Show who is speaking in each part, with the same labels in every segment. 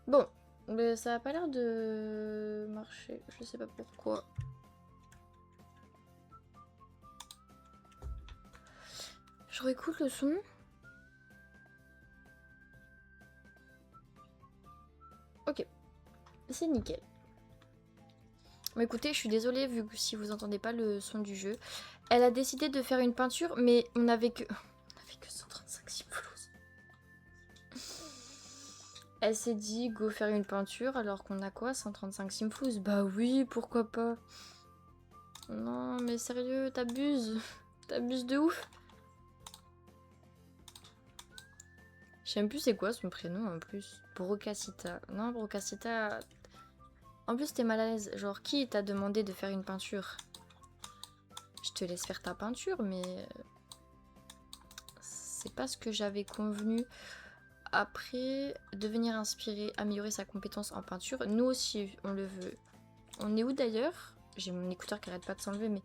Speaker 1: Bon, mais ça a pas l'air de marcher. Je sais pas pourquoi. Je réécoute le son. Ok, c'est nickel. Bon, écoutez, je suis désolée vu que si vous entendez pas le son du jeu. Elle a décidé de faire une peinture, mais on avait que 135 simflouz. Elle s'est dit go faire une peinture alors qu'on a quoi, 135 simflouz? Bah oui, pourquoi pas. Non mais sérieux, t'abuses. T'abuses de ouf. Je sais même plus c'est quoi son prénom en plus. Brocacita. Non, Brocacita. En plus, t'es mal à l'aise. Genre, qui t'a demandé de faire une peinture? Je te laisse faire ta peinture, mais c'est pas ce que j'avais convenu. Après, devenir inspiré, améliorer sa compétence en peinture. Nous aussi, on le veut. On est où d'ailleurs? J'ai mon écouteur qui arrête pas de s'enlever, mais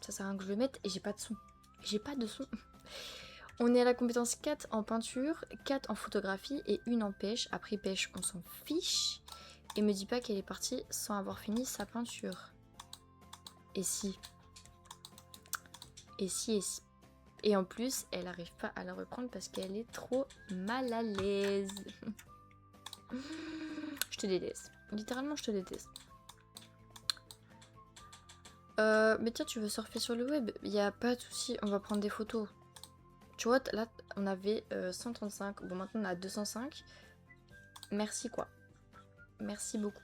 Speaker 1: ça sert à rien que je le mette et j'ai pas de son. J'ai pas de son. On est à la compétence 4 en peinture, 4 en photographie et 1 en pêche. Après pêche, on s'en fiche. Et me dis pas qu'elle est partie sans avoir fini sa peinture. Et si? Et si, et si? Et en plus, elle arrive pas à la reprendre parce qu'elle est trop mal à l'aise. Je te déteste. Littéralement, je te déteste. Mais tiens, tu veux surfer sur le web? Y a pas de souci, on va prendre des photos. Tu vois, là, on avait 135. Bon, maintenant, on a 205. Merci, quoi. Merci beaucoup.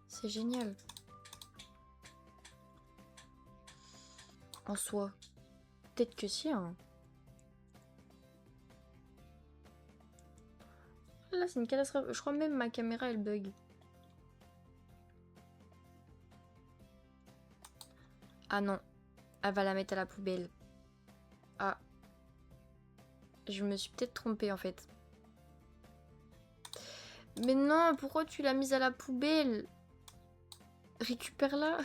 Speaker 1: C'est génial. En soi. Peut-être que si, hein. Là, c'est une catastrophe. Je crois même ma caméra, elle bug. Ah non. Elle va la mettre à la poubelle. Ah. Je me suis peut-être trompée, en fait. Mais non, pourquoi tu l'as mise à la poubelle? Récupère-la.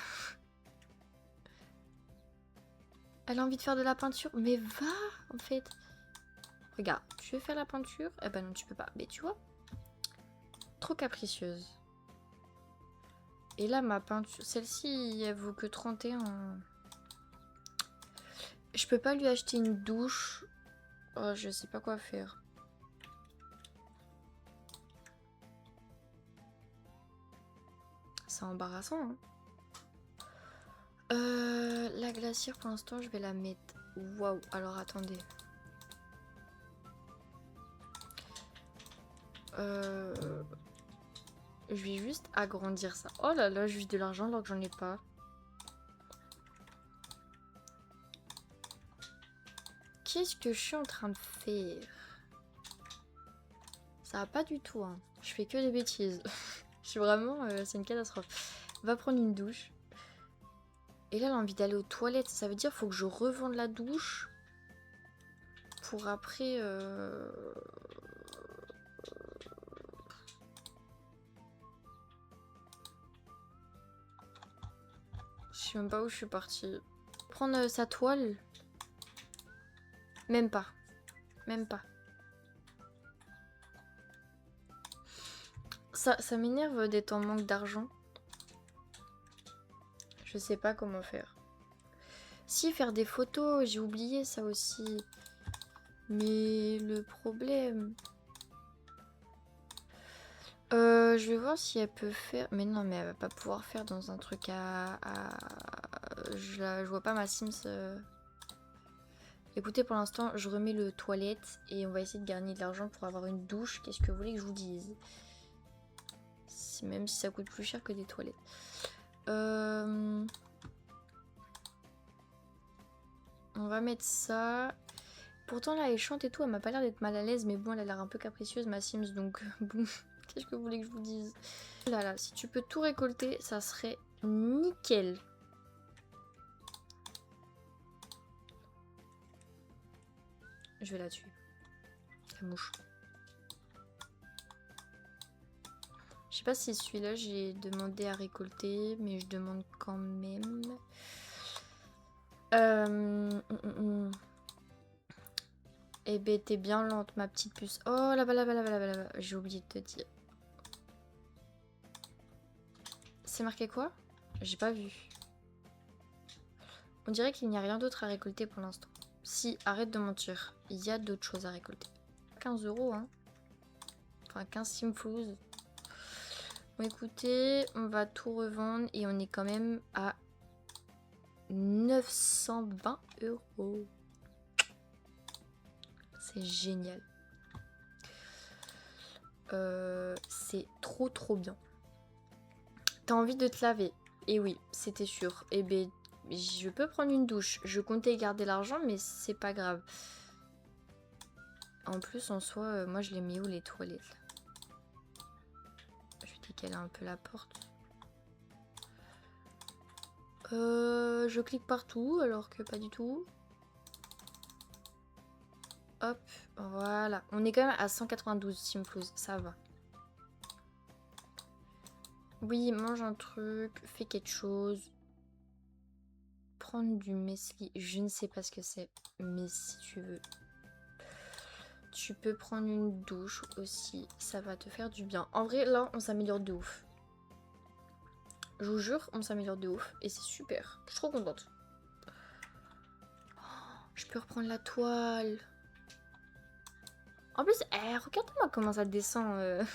Speaker 1: Elle a envie de faire de la peinture. Mais va, en fait. Regarde, tu veux faire la peinture? Eh ben non, tu peux pas. Mais tu vois, trop capricieuse. Et là, ma peinture, celle-ci, elle vaut que 31. Je peux pas lui acheter une douche. Oh, je sais pas quoi faire. C'est embarrassant, hein. La glacière, pour l'instant, je vais la mettre. Waouh, alors attendez. Je vais juste agrandir ça. Oh là là, juste de l'argent alors que j'en ai pas. Qu'est-ce que je suis en train de faire? Ça va pas du tout, hein. Je fais que des bêtises. Je suis vraiment... c'est une catastrophe. Va prendre une douche. Et là, elle a envie d'aller aux toilettes. Ça veut dire qu'il faut que je revende la douche. Pour après... Je sais même pas où je suis partie. Prendre sa toile. Même pas. Même pas. Ça m'énerve d'être en manque d'argent. Je sais pas comment faire. Si, faire des photos, j'ai oublié ça aussi. Mais le problème... je vais voir si elle peut faire... Mais non, mais elle va pas pouvoir faire dans un truc Je vois pas ma Sims... Écoutez, pour l'instant, je remets le toilette et on va essayer de gagner de l'argent pour avoir une douche. Qu'est-ce que vous voulez que je vous dise? Même si ça coûte plus cher que des toilettes. On va mettre ça. Pourtant là elle chante et tout, elle m'a pas l'air d'être mal à l'aise, mais bon elle a l'air un peu capricieuse ma Sims, donc bon, qu'est-ce que vous voulez que je vous dise? Là là, si tu peux tout récolter, ça serait nickel. Je vais la tuer. La mouche. Je sais pas si celui-là j'ai demandé à récolter, mais je demande quand même. Eh ben, t'es bien lente, ma petite puce. Oh, là-bas, là-bas, là-bas, là-bas, là-bas. J'ai oublié de te dire. C'est marqué quoi? J'ai pas vu. On dirait qu'il n'y a rien d'autre à récolter pour l'instant. Si, arrête de mentir. Il y a d'autres choses à récolter. 15 €, hein. Enfin, 15 simflouz. Bon, écoutez, on va tout revendre et on est quand même à 920 €. C'est génial. C'est trop trop bien. T'as envie de te laver? Et oui, c'était sûr. Eh ben, je peux prendre une douche. Je comptais garder l'argent, mais c'est pas grave. En plus, en soi, moi je les mets où les toilettes là? Je vais décaler un peu la porte. Je clique partout alors que pas du tout. Hop, voilà. On est quand même à 192 simflouz, ça va. Oui, mange un truc, fais quelque chose. Prendre du mesli, je ne sais pas ce que c'est, mais si tu veux. Tu peux prendre une douche aussi, ça va te faire du bien. En vrai, là, on s'améliore de ouf. Je vous jure, on s'améliore de ouf et c'est super. Je suis trop contente. Oh, je peux reprendre la toile. En plus, regarde-moi comment ça descend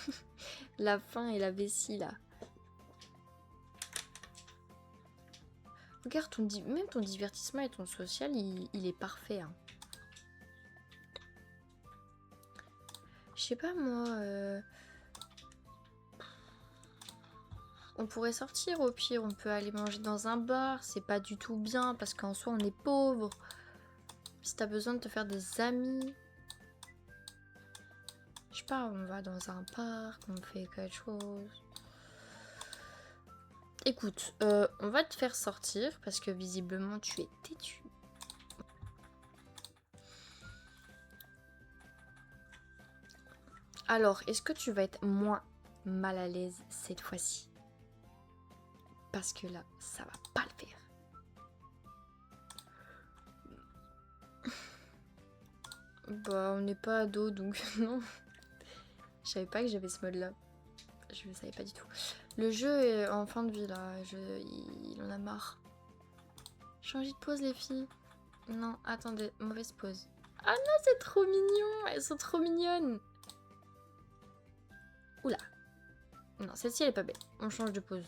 Speaker 1: la faim et la vessie là. Regarde, même ton divertissement et ton social, il est parfait. Hein. Je sais pas moi. On pourrait sortir au pire, on peut aller manger dans un bar. C'est pas du tout bien parce qu'en soi on est pauvre. Si t'as besoin de te faire des amis. Je sais pas, on va dans un parc, on fait quelque chose. Écoute, on va te faire sortir parce que visiblement tu es têtu. Alors, est-ce que tu vas être moins mal à l'aise cette fois-ci? Parce que là, ça va pas le faire. Bah, on n'est pas ado, donc non. Je savais pas que j'avais ce mode-là. Je ne savais pas du tout. Le jeu est en fin de vie, là. Il en a marre. Changez de pose, les filles. Non, attendez, mauvaise pose. Ah non, c'est trop mignon. Elles sont trop mignonnes. Oula. Non, celle-ci, elle est pas belle. On change de pose.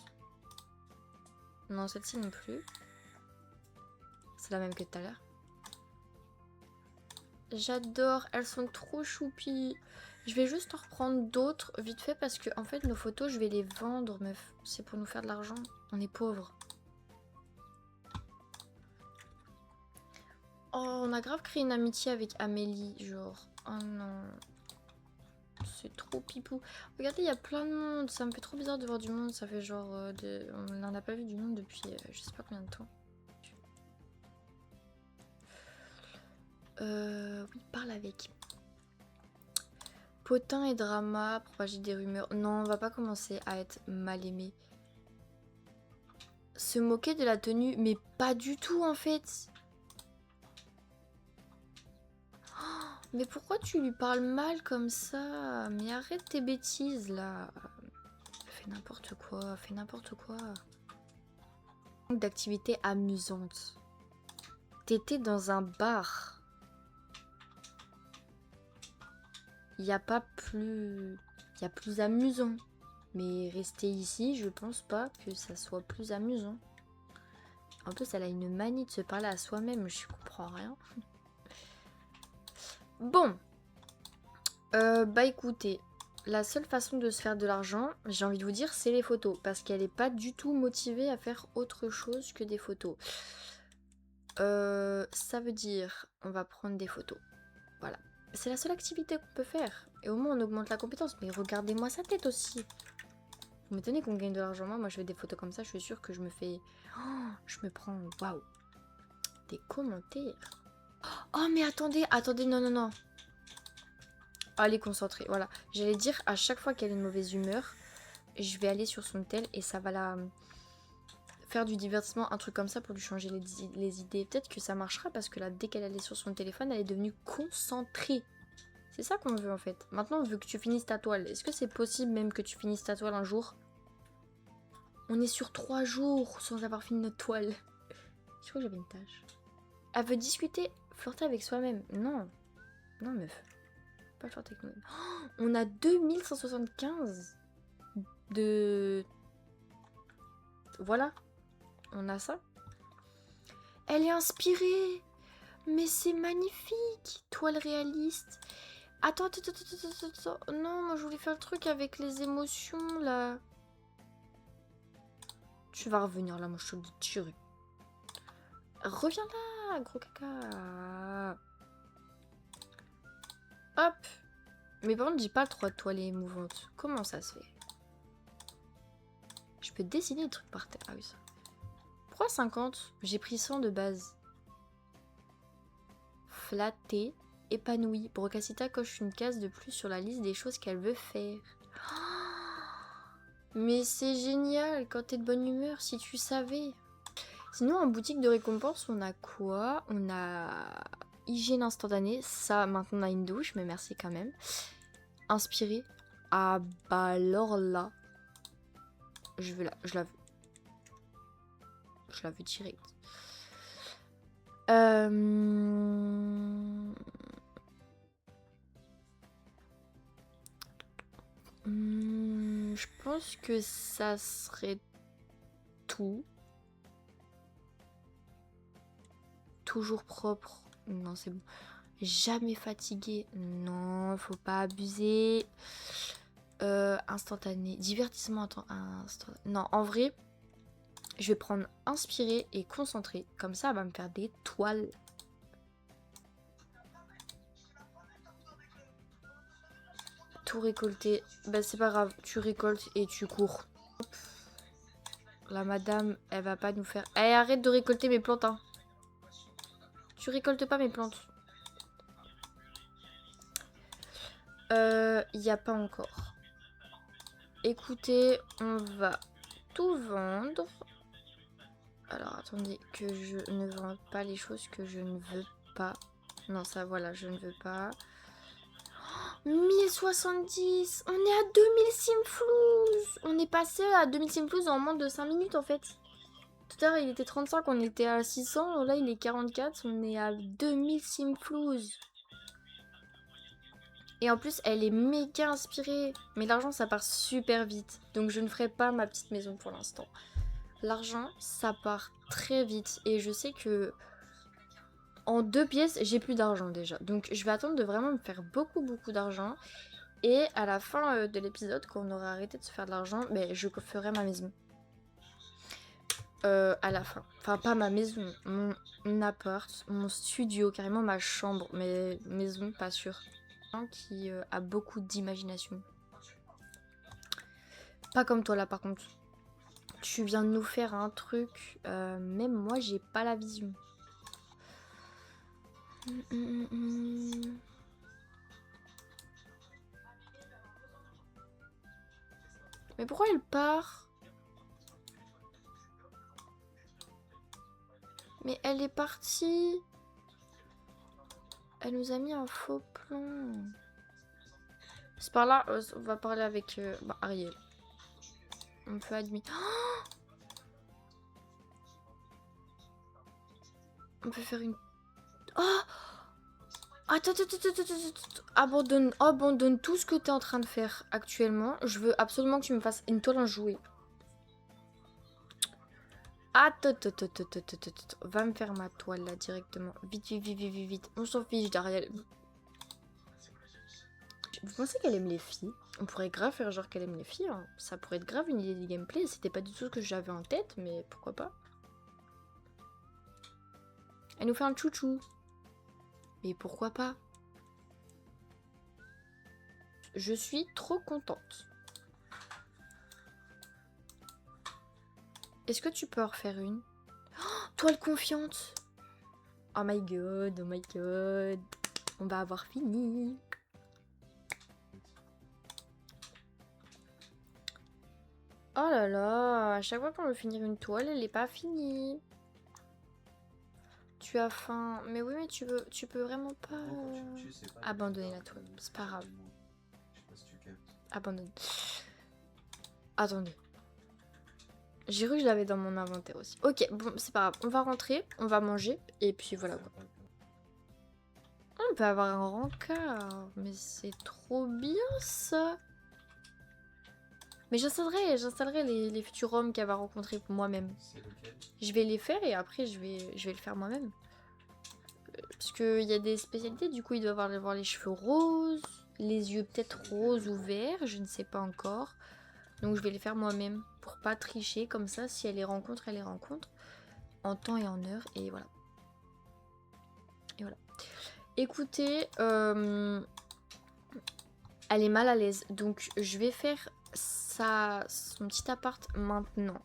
Speaker 1: Non, celle-ci non plus. C'est la même que tout à l'heure. J'adore. Elles sont trop choupies. Je vais juste en reprendre d'autres vite fait parce que en fait nos photos je vais les vendre meuf. C'est pour nous faire de l'argent. On est pauvres. Oh on a grave créé une amitié avec Amélie genre. Oh non. C'est trop pipou. Regardez il y a plein de monde. Ça me fait trop bizarre de voir du monde. Ça fait genre on n'en a pas vu du monde depuis je sais pas combien de temps. Oui parle avec. Potin et drama, propager des rumeurs. Non, on va pas commencer à être mal aimé. Se moquer de la tenue, mais pas du tout en fait. Oh, mais pourquoi tu lui parles mal comme ça? Mais arrête tes bêtises là. Fais n'importe quoi, fais n'importe quoi. D'activités amusantes. T'étais dans un bar. Il n'y a pas plus... Il y a plus amusant. Mais rester ici, je pense pas que ça soit plus amusant. En plus, elle a une manie de se parler à soi-même. Je comprends rien. Bon. Bah écoutez. La seule façon de se faire de l'argent, j'ai envie de vous dire, c'est les photos. Parce qu'elle n'est pas du tout motivée à faire autre chose que des photos. Ça veut dire, on va prendre des photos. Voilà. C'est la seule activité qu'on peut faire. Et au moins, on augmente la compétence. Mais regardez-moi sa tête aussi. Vous m'étonnez qu'on gagne de l'argent. Moi, je fais des photos comme ça. Je suis sûre que je me fais... Oh, je me prends... Waouh. Des commentaires. Oh, mais attendez. Attendez, non, non, non. Allez, concentrée. Voilà. J'allais dire, à chaque fois qu'elle a une mauvaise humeur, je vais aller sur son tel et ça va la faire du divertissement, un truc comme ça pour lui changer les idées. Peut-être que ça marchera parce que là, dès qu'elle allait sur son téléphone, elle est devenue concentrée. C'est ça qu'on veut en fait. Maintenant, on veut que tu finisses ta toile. Est-ce que c'est possible même que tu finisses ta toile un jour? On est sur 3 jours sans avoir fini notre toile. Je crois que j'avais une tâche. Elle veut discuter, flirter avec soi-même. Non. Non, meuf. Pas flirter avec nous-mêmes. Oh, on a 2175 de... Voilà. On a ça. Elle est inspirée. Mais c'est magnifique. Toile réaliste. Attends. Non, moi je voulais faire le truc avec les émotions, là. Tu vas revenir là, moi je te le dis, tu reviens là, gros caca. Hop. Mais par contre, j'ai pas le droit de toiler émouvante. Comment ça se fait? Je peux dessiner des trucs par terre. Ah oui, ça. Pourquoi 50? J'ai pris 100 de base. Flatté, épanoui. Brocacita coche une case de plus sur la liste des choses qu'elle veut faire. Mais c'est génial quand t'es de bonne humeur, si tu savais. Sinon, en boutique de récompense, on a quoi? On a hygiène instantanée. Ça, maintenant, on a une douche, mais merci quand même. Inspiré. Ah bah alors là. Je la veux. Je la veux direct. Je pense que ça serait tout. Toujours propre. Non, c'est bon. Jamais fatigué. Non, faut pas abuser. Instantané. Divertissement instantané. Non, en vrai, je vais prendre inspiré et concentré. Comme ça, elle va me faire des toiles. Tout récolter. Bah, c'est pas grave. Tu récoltes et tu cours. Hop. La madame, elle va pas nous faire... Eh, arrête de récolter mes plantes, hein. Tu récoltes pas mes plantes. Y a pas encore. Écoutez, on va tout vendre. Alors, attendez, que je ne vende pas les choses que je ne veux pas. Non, ça, voilà, je ne veux pas. 1070. On est à 2000 simflouz. On est passé à 2000 simflouz en moins de 5 minutes, en fait. Tout à l'heure, il était 35, on était à 600. Là, il est 44. On est à 2000 simflouz. Et en plus, elle est méga inspirée. Mais l'argent, ça part super vite. Donc, je ne ferai pas ma petite maison pour l'instant. L'argent, ça part très vite. Et je sais que en 2 pièces, j'ai plus d'argent déjà. Donc, je vais attendre de vraiment me faire beaucoup d'argent. Et à la fin de l'épisode, quand on aura arrêté de se faire de l'argent, ben, je ferai ma maison. À la fin. Enfin, pas ma maison. Mon appart, mon studio, carrément ma chambre. Mais maison, pas sûr. Qui a beaucoup d'imagination. Pas comme toi là par contre. Tu viens de nous faire un truc. Même moi j'ai pas la vision. Mais pourquoi elle part? Mais elle est partie. Elle nous a mis un faux plan. C'est par là, on va parler avec Ariel. On peut admettre. Oh, on peut faire une... Oh, attends. Abandonne tout ce que tu es en train de faire actuellement. Je veux absolument que tu me fasses une toile en jouet. Attends. Va me faire ma toile là directement. Vite. On s'en fiche d'Ariel. Vous pensez qu'elle aime les filles? On pourrait grave faire genre qu'elle aime les filles. Hein. Ça pourrait être grave une idée de gameplay. C'était pas du tout ce que j'avais en tête, mais pourquoi pas. Elle nous fait un chouchou. Mais pourquoi pas? Je suis trop contente. Est-ce que tu peux en refaire une? Oh, toile confiante. Oh my god. On va avoir fini. Oh là là, à chaque fois qu'on veut finir une toile, elle est pas finie. Tu as faim. Mais oui, mais tu peux vraiment pas abandonner la toile. C'est pas grave. Abandonne. Attendez. J'ai cru que je l'avais dans mon inventaire aussi. Ok, bon, c'est pas grave. On va rentrer, on va manger, et puis voilà quoi. On peut avoir un rencard. Mais c'est trop bien ça. Mais j'installerai les futurs hommes qu'elle va rencontrer moi-même. Je vais les faire et après je vais le faire moi-même. Parce qu'il y a des spécialités, du coup il doit avoir les cheveux roses, les yeux peut-être roses ou verts, je ne sais pas encore. Donc je vais les faire moi-même pour pas tricher, comme ça si elle les rencontre, elle les rencontre en temps et en heure et voilà. Et voilà. Écoutez, elle est mal à l'aise, donc je vais faire son petit appart maintenant.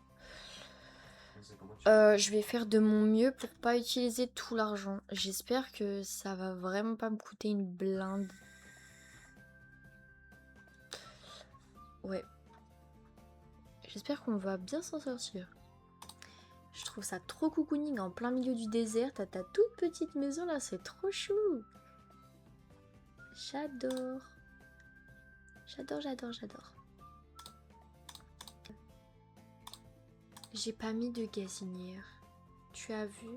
Speaker 1: Je vais faire de mon mieux pour pas utiliser tout l'argent. J'espère que ça va vraiment pas me coûter une blinde. Ouais. J'espère qu'on va bien s'en sortir. Je trouve ça trop cocooning en plein milieu du désert. T'as ta toute petite maison là, c'est trop chou. J'adore. J'adore, j'adore, j'adore. J'ai pas mis de gazinière. Tu as vu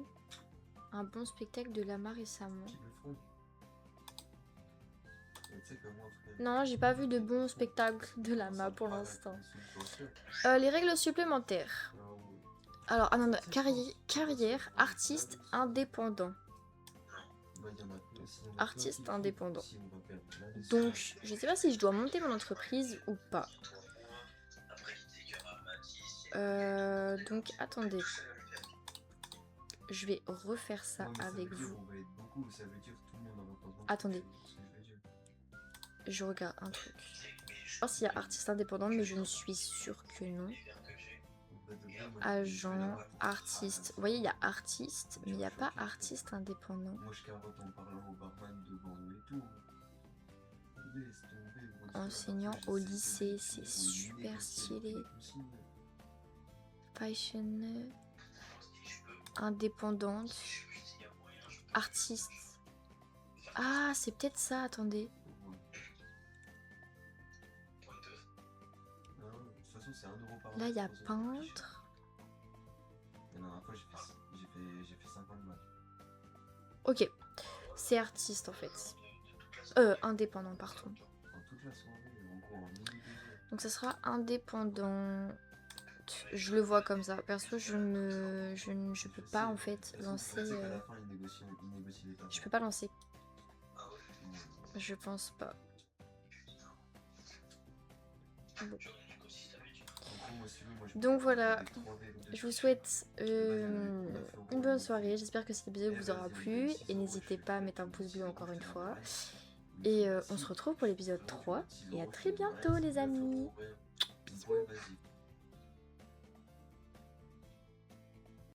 Speaker 1: un bon spectacle de Lama récemment? Non, j'ai pas vu de bon spectacle de Lama pour l'instant. Les règles supplémentaires. Alors, ah non, non, carrière, artiste indépendant. Artiste indépendant. Donc, je sais pas si je dois monter mon entreprise ou pas. Donc, attendez. Je vais refaire ça avec vous. Attendez. Je regarde un truc. Je sais pas s'il y a artiste indépendant, mais je ne suis sûre que non. Agent, artiste. Vous voyez, il y a artiste, mais il n'y a pas artiste indépendant. Enseignant au lycée, c'est super stylé. Passionné. Indépendante. Artiste. Ah, c'est peut-être ça, attendez. Là, il y a peintre. Ok, c'est artiste en fait. Indépendant, pardon. Donc ça sera indépendant. Je le vois comme ça. Perso, je peux pas en fait lancer. Je peux pas lancer. Je pense pas. Bon. Donc voilà, je vous souhaite une bonne soirée. J'espère que cet épisode vous aura plu. Et n'hésitez pas à mettre un pouce bleu encore une fois. Et on se retrouve pour l'épisode 3. Et à très bientôt les amis. Bisous.